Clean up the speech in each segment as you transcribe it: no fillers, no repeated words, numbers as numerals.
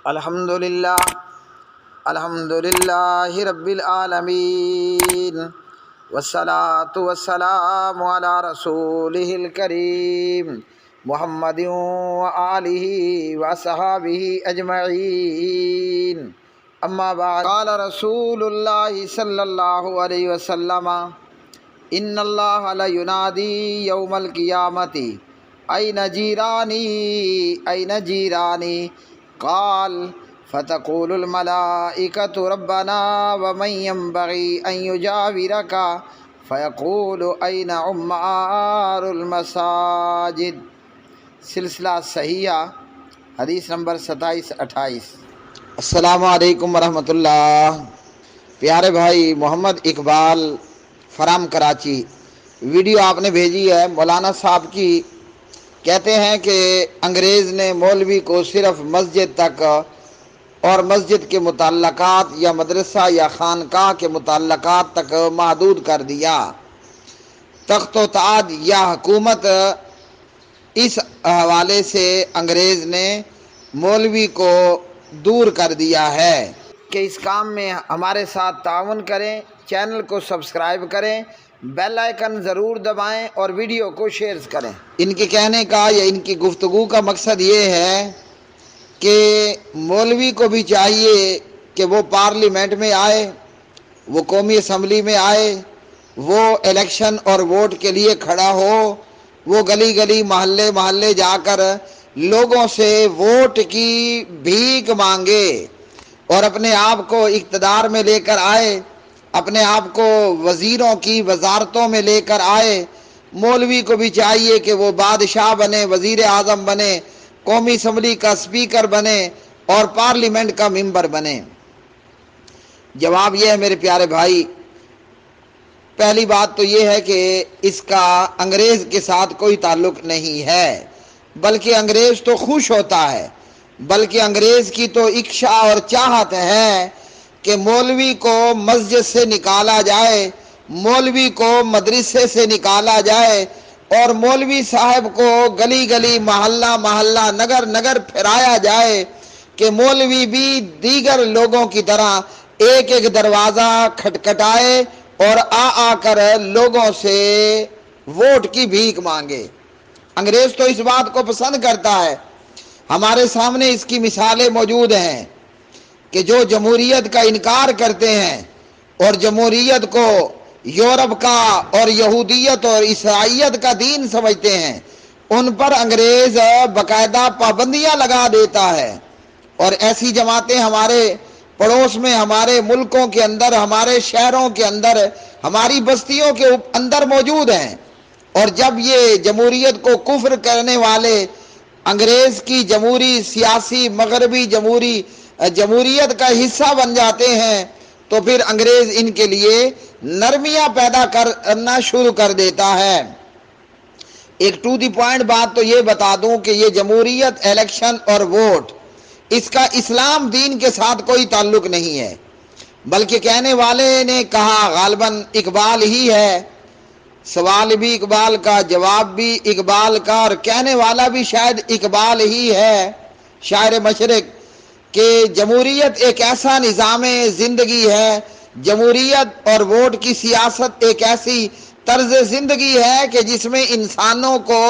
الحمدللہ رب العالمین والصلاة والسلام علی رسولہ الکریم محمد وآلہ وصحابہ اجمعین اما بعد قال رسول اللہ صلی اللہ علیہ وسلم ان اللہ لینادی یوم القیامت این جیرانی این جیرانی قال فتقول الملائکۃ ربنا ومن ينبغي ان يجاورك فيقول این عمار المساجد۔ سلسلہ صحیحہ حدیث نمبر 27-28۔ السلام علیکم ورحمۃ اللہ۔ پیارے بھائی محمد اقبال فرام کراچی، ویڈیو آپ نے بھیجی ہے مولانا صاحب کی۔ کہتے ہیں کہ انگریز نے مولوی کو صرف مسجد تک اور مسجد کے متعلقات یا مدرسہ یا خانقاہ کے متعلقات تک محدود کر دیا۔ تخت و تاج یا حکومت، اس حوالے سے انگریز نے مولوی کو دور کر دیا ہے کہ اس کام میں ہمارے ساتھ تعاون کریں، چینل کو سبسکرائب کریں، بیل آئیکن ضرور دبائیں اور ویڈیو کو شیئر کریں۔ ان کے کہنے کا یا ان کی گفتگو کا مقصد یہ ہے کہ مولوی کو بھی چاہیے کہ وہ پارلیمنٹ میں آئے، وہ قومی اسمبلی میں آئے، وہ الیکشن اور ووٹ کے لیے کھڑا ہو، وہ گلی گلی محلے محلے جا کر لوگوں سے ووٹ کی بھیک مانگے اور اپنے آپ کو اقتدار میں لے کر آئے، اپنے آپ کو وزیروں کی وزارتوں میں لے کر آئے۔ مولوی کو بھی چاہیے کہ وہ بادشاہ بنے، وزیر اعظم بنے، قومی اسمبلی کا اسپیکر بنے اور پارلیمنٹ کا ممبر بنے۔ جواب یہ ہے میرے پیارے بھائی، پہلی بات تو یہ ہے کہ اس کا انگریز کے ساتھ کوئی تعلق نہیں ہے، بلکہ انگریز تو خوش ہوتا ہے، بلکہ انگریز کی تو اکشا اور چاہت ہے کہ مولوی کو مسجد سے نکالا جائے، مولوی کو مدرسے سے نکالا جائے اور مولوی صاحب کو گلی گلی محلہ محلہ نگر نگر پھرایا جائے کہ مولوی بھی دیگر لوگوں کی طرح ایک ایک دروازہ کھٹکھٹائے اور آ کر لوگوں سے ووٹ کی بھیک مانگے۔ انگریز تو اس بات کو پسند کرتا ہے۔ ہمارے سامنے اس کی مثالیں موجود ہیں کہ جو جمہوریت کا انکار کرتے ہیں اور جمہوریت کو یورپ کا اور یہودیت اور عیسائیت کا دین سمجھتے ہیں، ان پر انگریز باقاعدہ پابندیاں لگا دیتا ہے، اور ایسی جماعتیں ہمارے پڑوس میں، ہمارے ملکوں کے اندر، ہمارے شہروں کے اندر، ہماری بستیوں کے اندر موجود ہیں۔ اور جب یہ جمہوریت کو کفر کرنے والے انگریز کی جمہوری سیاسی مغربی جمہوریت کا حصہ بن جاتے ہیں تو پھر انگریز ان کے لیے نرمیاں پیدا کرنا شروع کر دیتا ہے۔ ایک ٹو دی پوائنٹ بات تو یہ بتا دوں کہ یہ جمہوریت، الیکشن اور ووٹ، اس کا اسلام دین کے ساتھ کوئی تعلق نہیں ہے، بلکہ کہنے والے نے کہا غالباً اقبال ہی ہے، سوال بھی اقبال کا، جواب بھی اقبال کا، اور کہنے والا بھی شاید اقبال ہی ہے، شاعر مشرق، کہ جمہوریت ایک ایسا نظام زندگی ہے، جمہوریت اور ووٹ کی سیاست ایک ایسی طرز زندگی ہے کہ جس میں انسانوں کو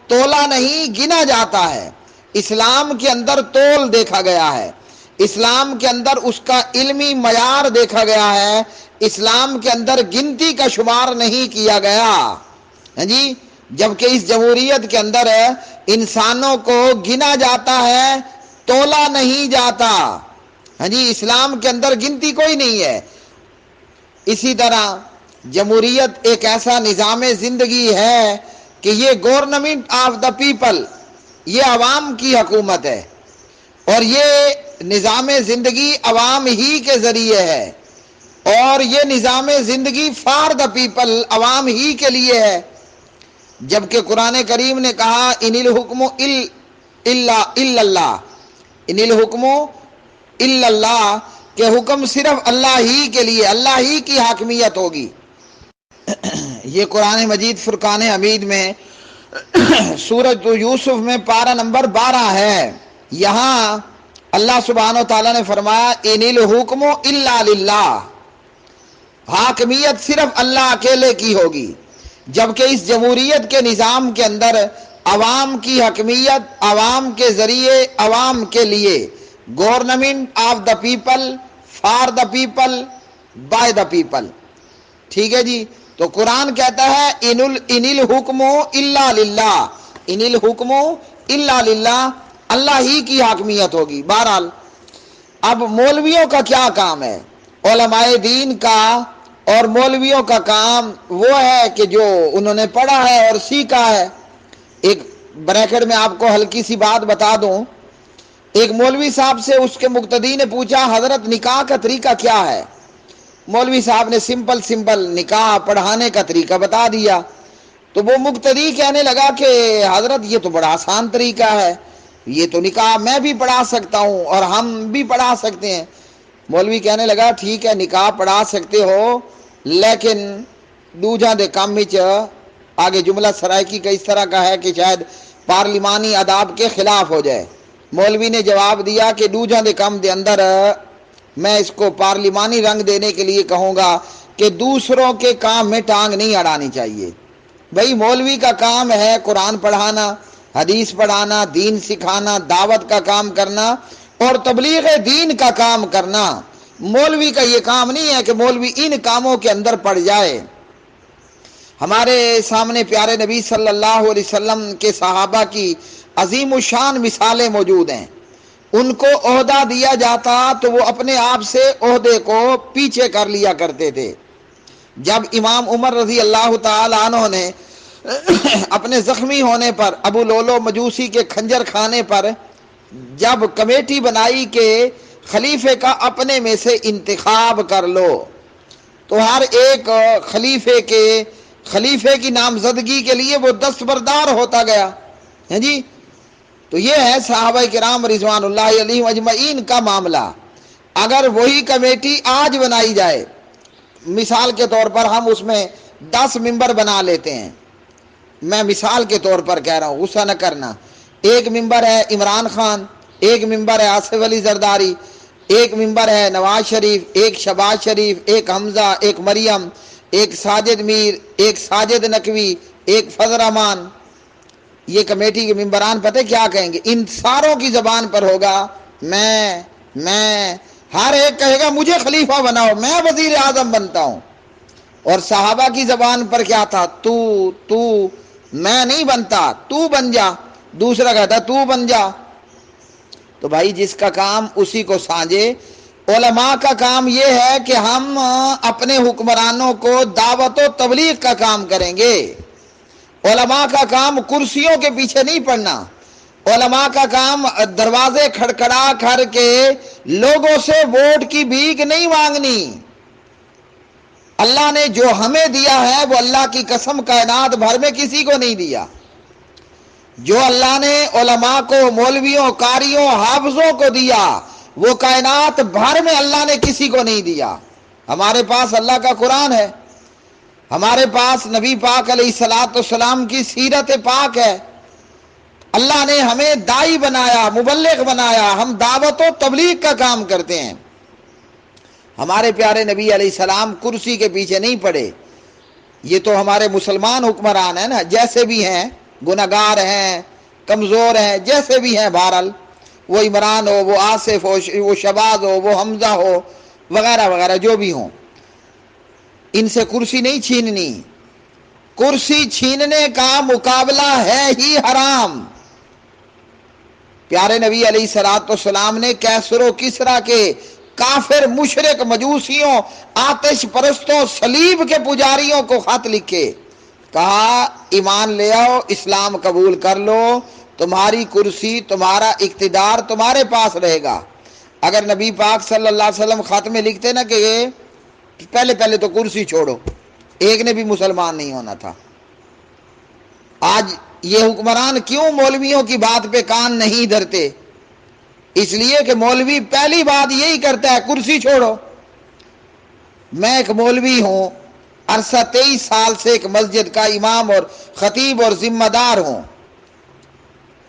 تولا نہیں گنا جاتا ہے۔ اسلام کے اندر تول دیکھا گیا ہے، اسلام کے اندر اس کا علمی معیار دیکھا گیا ہے، اسلام کے اندر گنتی کا شمار نہیں کیا گیا جی، جبکہ اس جمہوریت کے اندر انسانوں کو گنا جاتا ہے، تولا نہیں جاتا جی، اسلام کے اندر گنتی کوئی نہیں ہے۔ اسی طرح جمہوریت ایک ایسا نظام زندگی ہے کہ یہ گورنمنٹ آف دا پیپل، یہ عوام کی حکومت ہے، اور یہ نظام زندگی عوام ہی کے ذریعے ہے، اور یہ نظام زندگی فار دا پیپل، عوام ہی کے لیے ہے۔ جبکہ قرآن کریم نے کہا ان الحکم الا اللہ، ان الحکم الا اللہ، کہ حکم صرف اللہ ہی کے لیے، اللہ ہی کی حاکمیت ہوگی۔ یہ قرآن مجید فرقان حمید میں سورۃ یوسف میں پارہ نمبر 12 ہے۔ یہاں اللہ سبحانہ و تعالیٰ نے فرمایا انل حکم الا للہ، حاکمیت صرف اللہ اکیلے کی ہوگی، جبکہ اس جمہوریت کے نظام کے اندر عوام کی حکمیت عوام کے ذریعے عوام کے لیے، government of the people for the people by the people, ٹھیک ہے جی۔ تو قرآن کہتا ہے انل حکم الا للہ، انل حکم الا للہ، اللہ ہی کی حاکمیت ہوگی۔ بہرحال اب مولویوں کا کیا کام ہے؟ علماء دین کا اور مولویوں کا کام وہ ہے کہ جو انہوں نے پڑھا ہے اور سیکھا ہے۔ ایک بریکٹ میں آپ کو ہلکی سی بات بتا دوں، ایک مولوی صاحب سے اس کے مقتدی نے پوچھا حضرت نکاح کا طریقہ کیا ہے؟ مولوی صاحب نے سمپل نکاح پڑھانے کا طریقہ بتا دیا۔ تو وہ مقتدی کہنے لگا کہ حضرت یہ تو بڑا آسان طریقہ ہے، یہ تو نکاح میں بھی پڑھا سکتا ہوں اور ہم بھی پڑھا سکتے ہیں۔ مولوی کہنے لگا ٹھیک ہے نکاح پڑھا سکتے ہو، لیکن دوجاں دے کام وچ آگے جملہ سرائکی کا اس طرح کا ہے کہ شاید پارلیمانی آداب کے خلاف ہو جائے۔ مولوی نے جواب دیا کہ دوجاں دے کام دے اندر میں اس کو پارلیمانی رنگ دینے کے لیے کہوں گا کہ دوسروں کے کام میں ٹانگ نہیں اڑانی چاہیے۔ بھئی مولوی کا کام ہے قرآن پڑھانا، حدیث پڑھانا، دین سکھانا، دعوت کا کام کرنا اور تبلیغ دین کا کام کرنا۔ مولوی کا یہ کام نہیں ہے کہ مولوی ان کاموں کے اندر پڑ جائے۔ ہمارے سامنے پیارے نبی صلی اللہ علیہ وسلم کے صحابہ کی عظیم الشان مثالیں موجود ہیں۔ ان کو عہدہ دیا جاتا تو وہ اپنے آپ سے عہدے کو پیچھے کر لیا کرتے تھے۔ جب امام عمر رضی اللہ تعالی عنہ نے اپنے زخمی ہونے پر ابو لولو مجوسی کے کھنجر کھانے پر جب کمیٹی بنائی کہ خلیفے کا اپنے میں سے انتخاب کر لو، تو ہر ایک خلیفے کی نامزدگی کے لیے وہ دستبردار ہوتا گیا ہے جی۔ تو یہ ہے صحابہ کرام رضوان اللہ علیہم اجمعین کا معاملہ۔ اگر وہی کمیٹی آج بنائی جائے، مثال کے طور پر ہم اس میں 10 ممبر بنا لیتے ہیں، میں مثال کے طور پر کہہ رہا ہوں، غصہ نہ کرنا۔ ایک ممبر ہے عمران خان، ایک ممبر ہے آصف علی زرداری، ایک ممبر ہے نواز شریف، ایک شہباز شریف، ایک حمزہ، ایک مریم، ایک ساجد میر، ایک ساجد نقوی، ایک فضل رحمان۔ یہ کمیٹی کے ممبران پتہ کیا کہیں گے؟ ان ساروں کی زبان پر ہوگا میں، ہر ایک کہے گا مجھے خلیفہ بناؤ، میں وزیر اعظم بنتا ہوں۔ اور صحابہ کی زبان پر کیا تھا؟ تو میں نہیں بنتا، تو بن جا۔ دوسرا کہتا تو بن جا۔ تو بھائی جس کا کام اسی کو سانجے۔ علماء کا کام یہ ہے کہ ہم اپنے حکمرانوں کو دعوت و تبلیغ کا کام کریں گے۔ علماء کا کام کرسیوں کے پیچھے نہیں پڑنا۔ علماء کا کام دروازے کھڑکھڑا کر کے لوگوں سے ووٹ کی بھیک نہیں مانگنی۔ اللہ نے جو ہمیں دیا ہے وہ اللہ کی قسم کائنات بھر میں کسی کو نہیں دیا۔ جو اللہ نے علماء کو، مولویوں، قاریوں، حافظوں کو دیا وہ کائنات بھر میں اللہ نے کسی کو نہیں دیا۔ ہمارے پاس اللہ کا قرآن ہے، ہمارے پاس نبی پاک علیہ الصلوۃ والسلام کی سیرت پاک ہے۔ اللہ نے ہمیں داعی بنایا، مبلغ بنایا، ہم دعوت و تبلیغ کا کام کرتے ہیں۔ ہمارے پیارے نبی علیہ السلام کرسی کے پیچھے نہیں پڑے۔ یہ تو ہمارے مسلمان حکمران ہیں نا، جیسے بھی ہیں، گناہگار ہیں، کمزور ہیں، جیسے بھی ہیں، بہرحال وہ عمران ہو، وہ آصف ہو، وہ شہباز ہو، وہ حمزہ ہو، وغیرہ وغیرہ جو بھی ہوں، ان سے کرسی نہیں چھیننی۔ کرسی چھیننے کا مقابلہ ہے ہی حرام۔ پیارے نبی علیہ الصلوۃ والسلام نے کیسر و کسریٰ کے کافر مشرک مجوسیوں، آتش پرستوں، صلیب کے پجاریوں کو خط لکھے، کہا ایمان لے آؤ، اسلام قبول کر لو، تمہاری کرسی، تمہارا اقتدار تمہارے پاس رہے گا۔ اگر نبی پاک صلی اللہ علیہ وسلم خط میں لکھتے نا کہ پہلے تو کرسی چھوڑو، ایک نے بھی مسلمان نہیں ہونا تھا۔ آج یہ حکمران کیوں مولویوں کی بات پہ کان نہیں دھرتے؟ اس لیے کہ مولوی پہلی بات یہی کرتا ہے کرسی چھوڑو۔ میں ایک مولوی ہوں، عرصہ 23 سال سے ایک مسجد کا امام اور خطیب اور ذمہ دار ہوں۔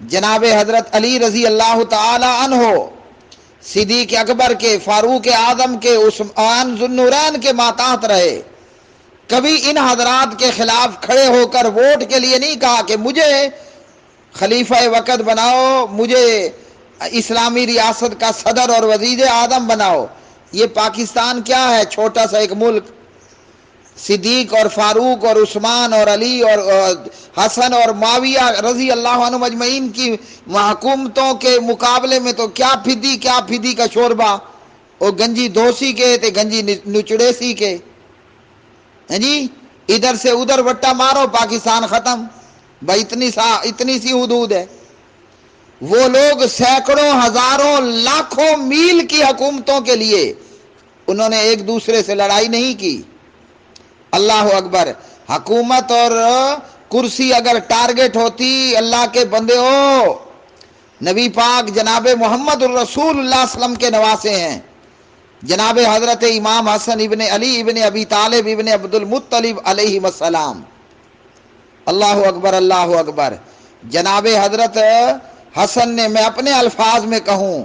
جناب حضرت علی رضی اللہ تعالی عنہ صدیق اکبر کے، فاروق اعظم کے، عثمان ذو النورین کے ماتحت رہے، کبھی ان حضرات کے خلاف کھڑے ہو کر ووٹ کے لیے نہیں کہا کہ مجھے خلیفہ وقت بناؤ، مجھے اسلامی ریاست کا صدر اور وزیر اعظم بناؤ۔ یہ پاکستان کیا ہے؟ چھوٹا سا ایک ملک۔ صدیق اور فاروق اور عثمان اور علی اور حسن اور معاویہ رضی اللہ عنہ مجمعین کی حکومتوں کے مقابلے میں تو کیا پھدی کا شوربہ، وہ گنجی دوسی کے تھے، گنجی نچڑے سی کے، جی ادھر سے ادھر وٹا مارو پاکستان ختم، بھائی اتنی سی حدود ہے۔ وہ لوگ سینکڑوں، ہزاروں، لاکھوں میل کی حکومتوں کے لیے انہوں نے ایک دوسرے سے لڑائی نہیں کی۔ اللہ اکبر۔ حکومت اور کرسی اگر ٹارگٹ ہوتی، اللہ کے بندے ہو، نبی پاک جناب محمد الرسول اللہ صلی اللہ علیہ وسلم کے نواسے ہیں، جناب حضرت امام حسن ابن علی ابن ابی طالب ابن عبد المطلب علیہ السلام۔ اللہ اکبر، اللہ اکبر۔ جناب حضرت حسن نے، میں اپنے الفاظ میں کہوں،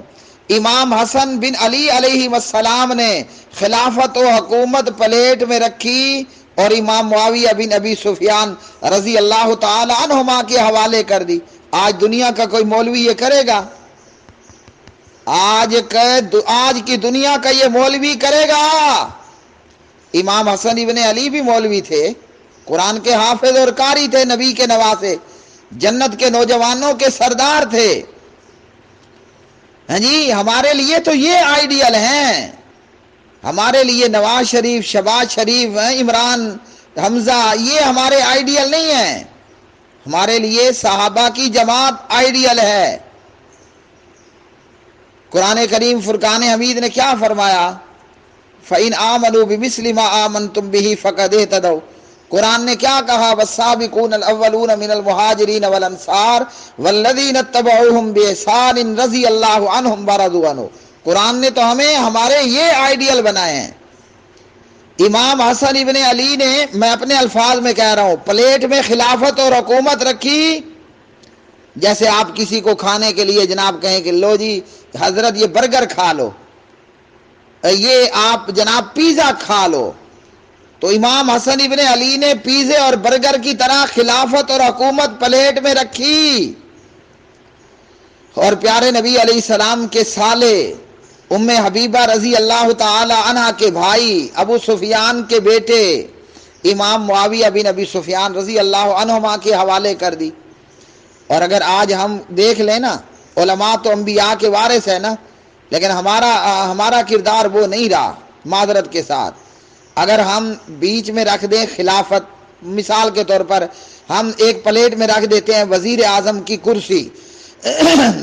امام حسن بن علی علیہ السلام نے خلافت و حکومت پلیٹ میں رکھی اور امام معاویہ بن ابی سفیان رضی اللہ تعالی عنہما کے حوالے کر دی۔ آج دنیا کا کوئی مولوی یہ کرے گا؟ آج کی دنیا کا یہ مولوی کرے گا؟ امام حسن ابن علی بھی مولوی تھے، قرآن کے حافظ اور قاری تھے، نبی کے نواسے، جنت کے نوجوانوں کے سردار تھے۔ ہاں جی، ہمارے لیے تو یہ آئیڈیل ہیں، ہمارے لیے نواز شریف، شہباز شریف، عمران، حمزہ، یہ ہمارے آئیڈیل نہیں ہیں، ہمارے لیے صحابہ کی جماعت آئیڈیل ہے۔ قرآن کریم فرقان حمید نے کیا فرمایا؟ فَإِنْ آمَنُوا بِمِثْلِ مَا آمَنْتُمْ بِهِ فَقَدِ اهْتَدَوْا۔ قرآن نے کیا کہا؟ وَالسَّابِقُونَ الْأَوَّلُونَ مِنَ الْمُهَاجِرِينَ وَالْأَنصَارِ وَالَّذِينَ اتَّبَعُوهُمْ بِإِحْسَانٍ رَضِيَ اللَّهُ عَنْهُمْ وَرَضُوا عَنْهُ۔ قرآن نے تو ہمیں ہمارے یہ آئیڈیل بنائے ہیں۔ امام حسن ابن علی نے، میں اپنے الفاظ میں کہہ رہا ہوں، پلیٹ میں خلافت اور حکومت رکھی، جیسے آپ کسی کو کھانے کے لیے جناب کہیں کہ لو جی حضرت یہ برگر کھا لو، یہ آپ جناب پیزا کھا لو، تو امام حسن ابن علی نے پیزے اور برگر کی طرح خلافت اور حکومت پلیٹ میں رکھی، اور پیارے نبی علیہ السلام کے سالے ام حبیبہ رضی اللہ تعالی عنہ کے بھائی ابو سفیان کے بیٹے امام معاویہ بن ابی سفیان رضی اللہ عنہما کے حوالے کر دی۔ اور اگر آج ہم دیکھ لیں نا، علماء تو انبیاء کے وارث ہے نا، لیکن ہمارا کردار وہ نہیں رہا، معذرت کے ساتھ۔ اگر ہم بیچ میں رکھ دیں خلافت، مثال کے طور پر ہم ایک پلیٹ میں رکھ دیتے ہیں وزیر اعظم کی کرسی،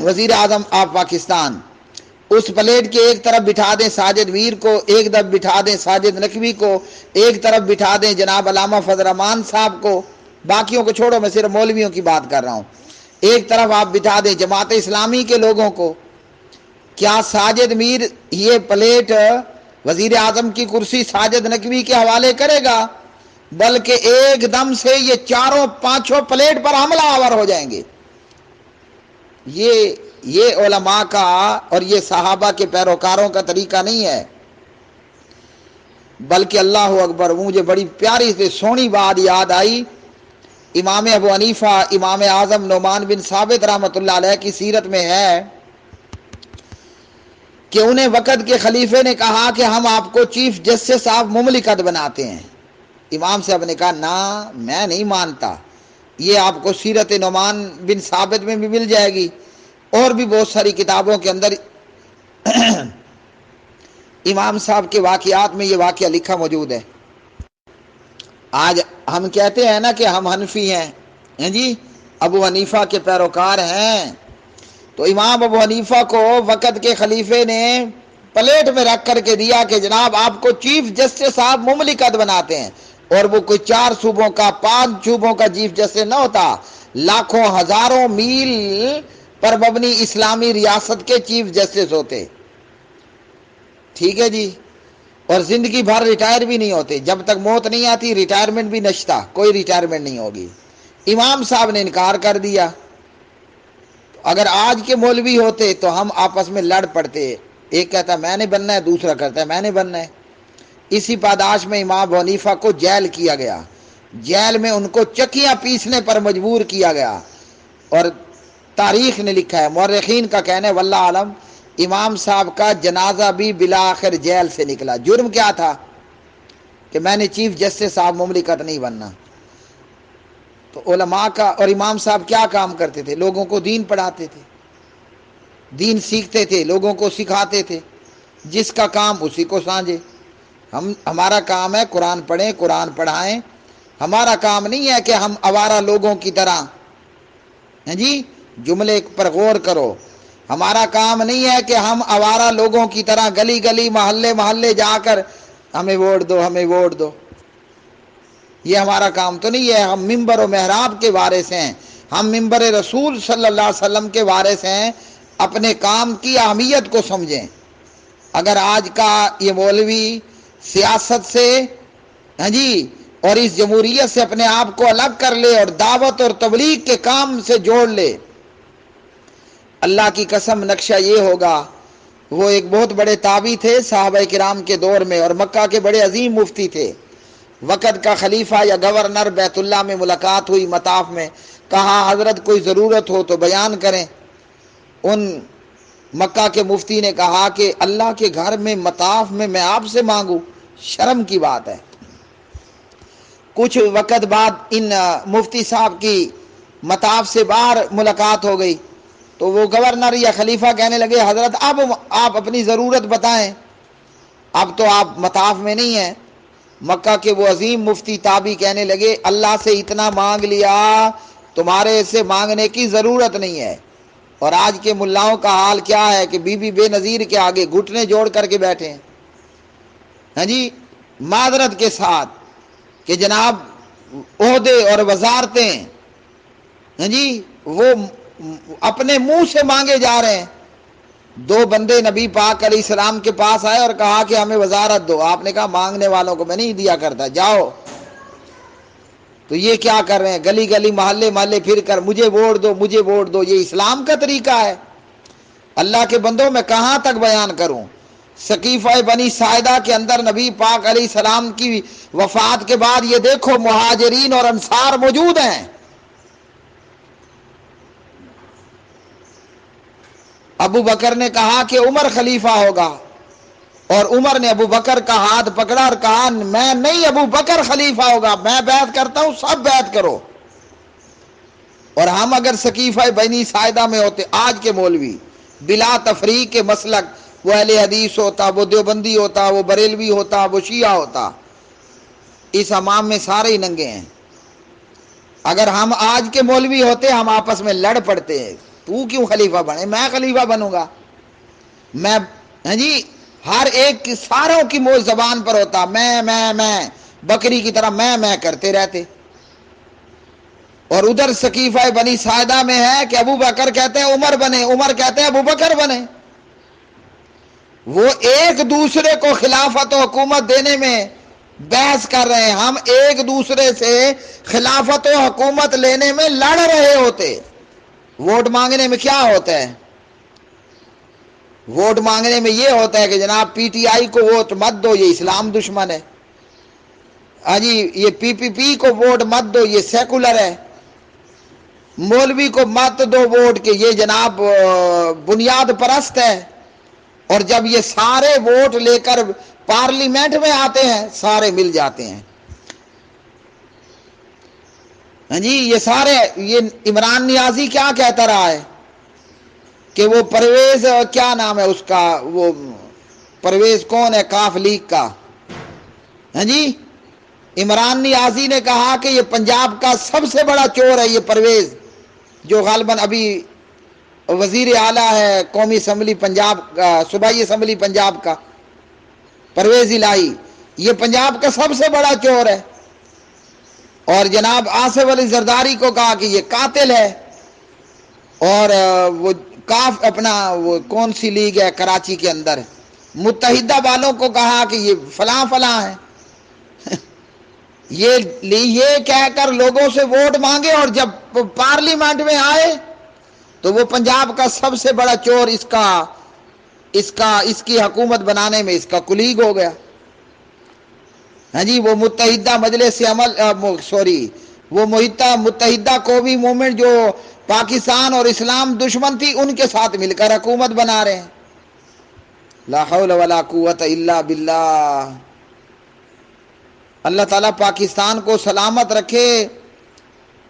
وزیر اعظم آف پاکستان، اس پلیٹ کے ایک طرف بٹھا دیں ساجد میر کو، ایک طرف بٹھا دیں ساجد نقوی کو، ایک طرف بٹھا دیں جناب علامہ فضل الرحمان صاحب کو، باقیوں کو چھوڑو، میں صرف مولویوں کی بات کر رہا ہوں، ایک طرف آپ بٹھا دیں جماعت اسلامی کے لوگوں کو، کیا ساجد میر یہ پلیٹ وزیر اعظم کی کرسی ساجد نقوی کے حوالے کرے گا؟ بلکہ ایک دم سے یہ چاروں پانچوں پلیٹ پر حملہ آور ہو جائیں گے۔ یہ علماء کا اور یہ صحابہ کے پیروکاروں کا طریقہ نہیں ہے، بلکہ اللہ اکبر، مجھے بڑی پیاری سے سونی بات یاد آئی۔ امام ابو حنیفہ، امام اعظم نعمان بن ثابت رحمۃ اللہ علیہ کی سیرت میں ہے کہ انہیں وقت کے خلیفے نے کہا کہ ہم آپ کو چیف جسٹس آف مملکت بناتے ہیں۔ امام صاحب نے کہا نا، میں نہیں مانتا، یہ آپ کو سیرت نعمان بن ثابت میں بھی مل جائے گی، اور بھی بہت ساری کتابوں کے اندر امام صاحب کے واقعات میں یہ واقعہ لکھا موجود ہے۔ آج ہم کہتے ہیں نا کہ ہم حنفی ہیں جی، ابو حنیفہ کے پیروکار ہیں، تو امام ابو حنیفہ کو وقت کے خلیفے نے پلیٹ میں رکھ کر کے دیا کہ جناب آپ کو چیف جسٹس آف مملکت بناتے ہیں، اور وہ کوئی 4 صوبوں کا 5 صوبوں کا چیف جسٹس نہ ہوتا، لاکھوں ہزاروں میل پر مبنی اسلامی ریاست کے چیف جسٹس ہوتے۔ ٹھیک ہے جی، اور زندگی بھر ریٹائر بھی نہیں ہوتے، جب تک موت نہیں آتی ریٹائرمنٹ بھی نشتا، کوئی ریٹائرمنٹ نہیں ہوگی۔ امام صاحب نے انکار کر دیا۔ اگر آج کے مولوی ہوتے تو ہم آپس میں لڑ پڑتے، ایک کہتا میں نے بننا ہے، دوسرا کہتا ہے میں نے بننا ہے۔ اسی پاداش میں امام ابو حنیفہ کو جیل کیا گیا، جیل میں ان کو چکیاں پیسنے پر مجبور کیا گیا، اور تاریخ نے لکھا ہے، مورخین کا کہنا ہے واللہ عالم، امام صاحب کا جنازہ بھی بالآخر جیل سے نکلا۔ جرم کیا تھا؟ کہ میں نے چیف جسٹس صاحب مملکت نہیں بننا۔ تو علماء کا، اور امام صاحب کیا کام کرتے تھے؟ لوگوں کو دین پڑھاتے تھے، دین سیکھتے تھے، لوگوں کو سکھاتے تھے، جس کا کام اسی کو سانجھے۔ ہمارا کام ہے قرآن پڑھیں، قرآن پڑھائیں، ہمارا کام نہیں ہے کہ ہم آوارہ لوگوں کی طرح، جی جملے پر غور کرو، ہمارا کام نہیں ہے کہ ہم آوارہ لوگوں کی طرح گلی گلی محلے محلے جا کر ہمیں ووٹ دو، ہمیں ووٹ دو، یہ ہمارا کام تو نہیں ہے۔ ہم ممبر و محراب کے وارث ہیں، ہم ممبر رسول صلی اللہ علیہ وسلم کے وارث ہیں، اپنے کام کی اہمیت کو سمجھیں۔ اگر آج کا یہ مولوی سیاست سے جی اور اس جمہوریت سے اپنے آپ کو الگ کر لے اور دعوت اور تبلیغ کے کام سے جوڑ لے، اللہ کی قسم نقشہ یہ ہوگا۔ وہ ایک بہت بڑے تابعی تھے صحابہ کرام کے دور میں، اور مکہ کے بڑے عظیم مفتی تھے۔ وقت کا خلیفہ یا گورنر بیت اللہ میں ملاقات ہوئی مطاف میں، کہا حضرت کوئی ضرورت ہو تو بیان کریں۔ ان مکہ کے مفتی نے کہا کہ اللہ کے گھر میں مطاف میں آپ سے مانگوں؟ شرم کی بات ہے۔ کچھ وقت بعد ان مفتی صاحب کی مطاف سے باہر ملاقات ہو گئی، تو وہ گورنر یا خلیفہ کہنے لگے حضرت اب آپ اپنی ضرورت بتائیں، اب تو آپ مطاف میں نہیں ہیں۔ مکہ کے وہ عظیم مفتی تابعی کہنے لگے اللہ سے اتنا مانگ لیا، تمہارے سے مانگنے کی ضرورت نہیں ہے۔ اور آج کے ملاؤں کا حال کیا ہے کہ بی بی بے نظیر کے آگے گھٹنے جوڑ کر کے بیٹھے ہیں، ہاں جی، معذرت کے ساتھ کہ جناب عہدے اور وزارتیں، ہاں جی، وہ اپنے منہ سے مانگے جا رہے ہیں۔ دو بندے نبی پاک علیہ السلام کے پاس آئے اور کہا کہ ہمیں وزارت دو، آپ نے کہا مانگنے والوں کو میں نہیں دیا کرتا، جاؤ۔ تو یہ کیا کر رہے ہیں؟ گلی گلی محلے محلے پھر کر مجھے ووٹ دو، مجھے ووٹ دو۔ یہ اسلام کا طریقہ ہے؟ اللہ کے بندوں میں کہاں تک بیان کروں؟ سقیفہ بنی ساعدہ کے اندر نبی پاک علیہ السلام کی وفات کے بعد یہ دیکھو مہاجرین اور انصار موجود ہیں۔ ابو بکر نے کہا کہ عمر خلیفہ ہوگا، اور عمر نے ابو بکر کا ہاتھ پکڑا اور کہا میں نہیں، ابو بکر خلیفہ ہوگا، میں بیعت کرتا ہوں، سب بیعت کرو۔ اور ہم اگر سقیفہ بنی ساعدہ میں ہوتے، آج کے مولوی بلا تفریق کے مسلک، وہ اہل حدیث ہوتا، وہ دیوبندی ہوتا، وہ بریلوی ہوتا، وہ شیعہ ہوتا، اس امام میں سارے ہی ننگے ہیں۔ اگر ہم آج کے مولوی ہوتے ہم آپس میں لڑ پڑتے ہیں، تو کیوں خلیفہ بنے؟ میں خلیفہ بنوں گا، میں، ہاں جی، ہر ایک کی ساروں کی منہ زبان پر ہوتا میں بکری کی طرح میں کرتے رہتے۔ اور ادھر سقیفہ بنی ساعدہ میں ہے کہ ابو بکر کہتے ہیں عمر بنے، عمر کہتے ہیں ابو بکر بنے۔ وہ ایک دوسرے کو خلافت و حکومت دینے میں بحث کر رہے ہیں، ہم ایک دوسرے سے خلافت و حکومت لینے میں لڑ رہے ہوتے۔ ووٹ مانگنے میں کیا ہوتا ہے؟ ووٹ مانگنے میں یہ ہوتا ہے کہ جناب پی ٹی آئی کو ووٹ مت دو، یہ اسلام دشمن ہے، ہاں جی، یہ پی پی پی کو ووٹ مت دو، یہ سیکولر ہے، مولوی کو مت دو ووٹ کہ یہ جناب بنیاد پرست ہے۔ اور جب یہ سارے ووٹ لے کر پارلیمنٹ میں آتے ہیں سارے مل جاتے ہیں، ہاں جی، یہ سارے، یہ عمران نیازی کیا کہتا رہا ہے کہ وہ پرویز، کیا نام ہے اس کا، وہ پرویز کون ہے کاف لیگ کا، ہاں جی، عمران نیازی نے کہا کہ یہ پنجاب کا سب سے بڑا چور ہے یہ پرویز، جو غالباً ابھی وزیر اعلیٰ ہے قومی اسمبلی پنجاب کا، صوبائی اسمبلی پنجاب کا، پرویز الہی، یہ پنجاب کا سب سے بڑا چور ہے۔ اور جناب آصف علی زرداری کو کہا کہ یہ قاتل ہے۔ اور وہ کاف اپنا وہ کون سی لیگ ہے کراچی کے اندر، متحدہ والوں کو کہا کہ یہ فلاں فلاں ہے، یہ کہہ کر لوگوں سے ووٹ مانگے، اور جب پارلیمنٹ میں آئے تو وہ پنجاب کا سب سے بڑا چور اس کی حکومت بنانے میں اس کا کلیگ ہو گیا۔ ہاں جی، وہ متحدہ مجلس عمل وہ متحدہ قومی موومنٹ جو پاکستان اور اسلام دشمن تھی، ان کے ساتھ مل کر حکومت بنا رہے ہیں۔ لا حول ولا قوت الا باللہ۔ اللہ تعالیٰ پاکستان کو سلامت رکھے۔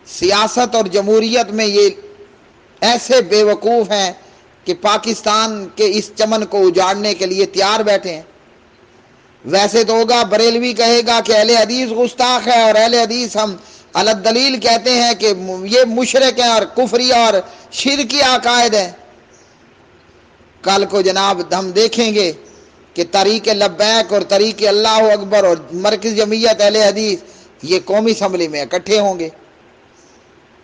سیاست اور جمہوریت میں یہ ایسے بے وقوف ہیں کہ پاکستان کے اس چمن کو اجاڑنے کے لیے تیار بیٹھے ہیں۔ ویسے تو ہوگا بریلوی کہے گا کہ اہل حدیث گستاخ ہے، اور اہل حدیث ہم علی الدلیل کہتے ہیں کہ یہ مشرک ہیں اور کفری اور شرکی عقائد ہیں۔ کل کو جناب ہم دیکھیں گے کہ طریق لبیک اور طریق اللہ اکبر اور مرکز جمعیت اہل حدیث یہ قومی اسمبلی میں اکٹھے ہوں گے،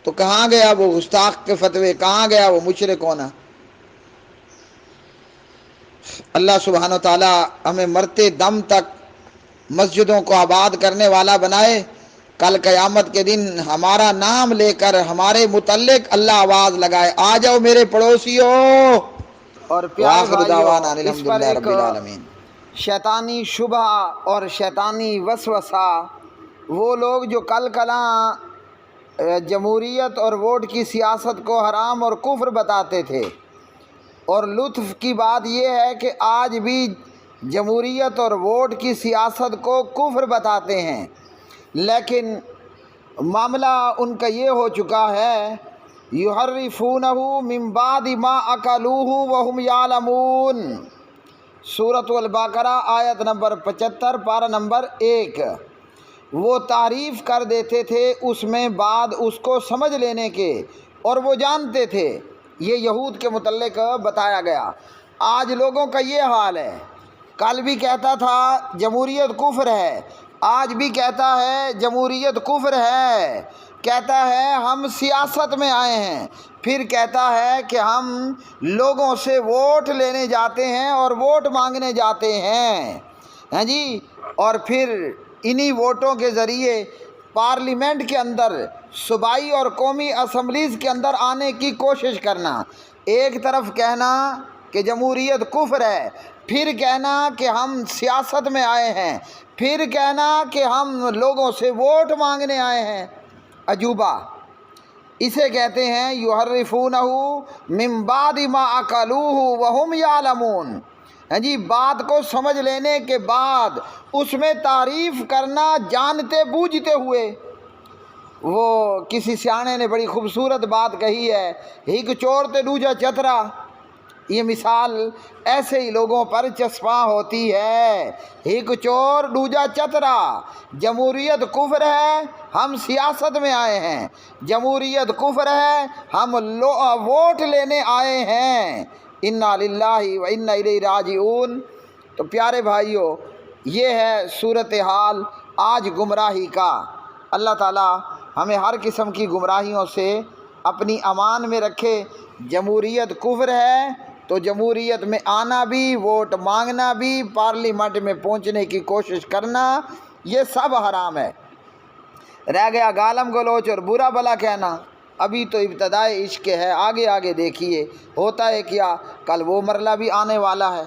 تو کہاں گیا وہ گستاخ کے فتوے، کہاں گیا وہ مشرک ہونا؟ اللہ سبحانہ و تعالی ہمیں مرتے دم تک مسجدوں کو آباد کرنے والا بنائے۔ کل قیامت کے دن ہمارا نام لے کر ہمارے متعلق اللہ آواز لگائے، آ جاؤ میرے پڑوسیوں۔ اور پیارے وآخر دعوانا بھائیوں، اس الحمد پر للہ ایک رب العالمین۔ شیطانی شبہ اور شیطانی وسوسہ، وہ لوگ جو کل کلاں جمہوریت اور ووٹ کی سیاست کو حرام اور کفر بتاتے تھے، اور لطف کی بات یہ ہے کہ آج بھی جمہوریت اور ووٹ کی سیاست کو کفر بتاتے ہیں، لیکن معاملہ ان کا یہ ہو چکا ہے، یحرفونہ من بعد ما اکلوہ وہم یعلمون۔ سورۃ البقرہ آیت نمبر 75 پارہ نمبر 1۔ وہ تعریف کر دیتے تھے اس میں بعد اس کو سمجھ لینے کے، اور وہ جانتے تھے۔ یہ یہود کے متعلق بتایا گیا۔ آج لوگوں کا یہ حال ہے، کل بھی کہتا تھا جمہوریت کفر ہے، آج بھی کہتا ہے جمہوریت کفر ہے، کہتا ہے ہم سیاست میں آئے ہیں، پھر کہتا ہے کہ ہم لوگوں سے ووٹ لینے جاتے ہیں اور ووٹ مانگنے جاتے ہیں، ہاں جی، اور پھر انہی ووٹوں کے ذریعے پارلیمنٹ کے اندر، صوبائی اور قومی اسمبلیز کے اندر آنے کی کوشش کرنا۔ ایک طرف کہنا کہ جمہوریت کفر ہے، پھر کہنا کہ ہم سیاست میں آئے ہیں، پھر کہنا کہ ہم لوگوں سے ووٹ مانگنے آئے ہیں۔ عجوبہ، اسے کہتے ہیں یحرفونہ من بعد ما اکلوہ وہم یعلمون۔ ہاں جی، بات کو سمجھ لینے کے بعد اس میں تعریف کرنا جانتے بوجھتے ہوئے۔ وہ کسی سیانے نے بڑی خوبصورت بات کہی ہے، ہک چور تے دوجا چترا۔ یہ مثال ایسے ہی لوگوں پر چسپاں ہوتی ہے، ہک چور دوجا چترا۔ جمہوریت کفر ہے، ہم سیاست میں آئے ہیں، جمہوریت کفر ہے، ہم ووٹ لینے آئے ہیں۔ انا للہ و انا الیہ راجعون۔ تو پیارے بھائیوں، یہ ہے صورتحال آج گمراہی کا۔ اللہ تعالیٰ ہمیں ہر قسم کی گمراہیوں سے اپنی امان میں رکھے۔ جمہوریت کفر ہے تو جمہوریت میں آنا بھی، ووٹ مانگنا بھی، پارلیمنٹ میں پہنچنے کی کوشش کرنا، یہ سب حرام ہے۔ رہ گیا گالم گلوچ اور برا بلا کہنا، ابھی تو ابتدائے عشق ہے، آگے آگے دیکھیے ہوتا ہے کیا، کل وہ مرلہ بھی آنے والا ہے۔